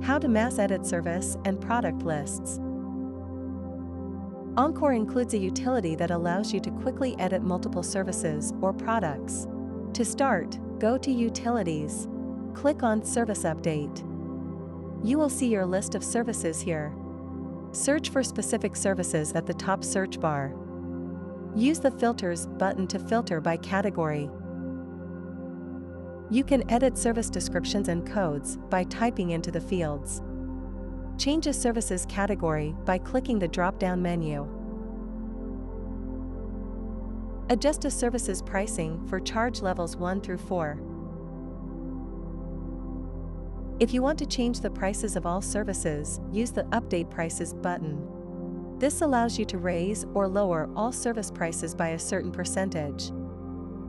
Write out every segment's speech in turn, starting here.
How to mass edit service and product lists. Encore includes a utility that allows you to quickly edit multiple services or products. To start, go to Utilities. Click on Service Update. You will see your list of services here. Search for specific services at the top search bar. Use the Filters button to filter by category. You can edit service descriptions and codes by typing into the fields. Change a service's category by clicking the drop-down menu. Adjust a service's pricing for charge levels 1 through 4. If you want to change the prices of all services, use the Update Prices button. This allows you to raise or lower all service prices by a certain percentage.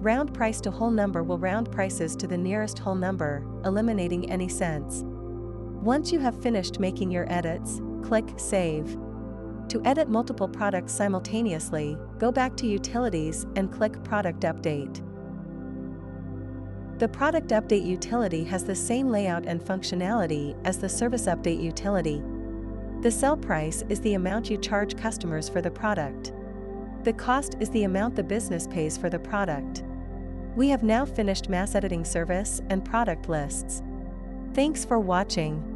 Round price to whole number will round prices to the nearest whole number, eliminating any cents. Once you have finished making your edits, click Save. To edit multiple products simultaneously, go back to Utilities and click Product Update. The Product Update utility has the same layout and functionality as the Service Update utility. The sell price is the amount you charge customers for the product. The cost is the amount the business pays for the product. We have now finished mass editing service and product lists. Thanks for watching.